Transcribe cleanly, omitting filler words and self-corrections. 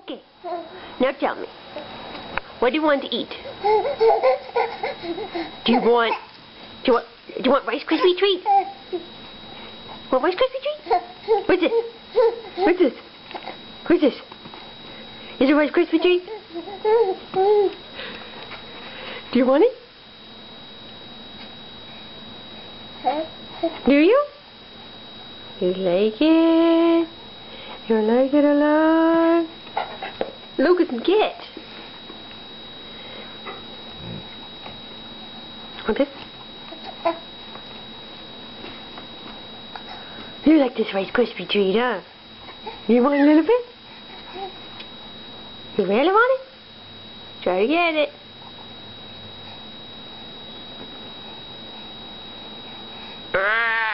Okay. Now tell me, what do you want to eat? Do you want Rice Krispie treat? Want Rice Krispie treat? What's this? What's this? What's this? Is it Rice Krispie treat? Do you want it? Do you? You like it? You like it a lot? Lucas and get. Want this? You like this Rice Krispie treat, huh? You want a little bit? You really want it? Try to get it. Ah!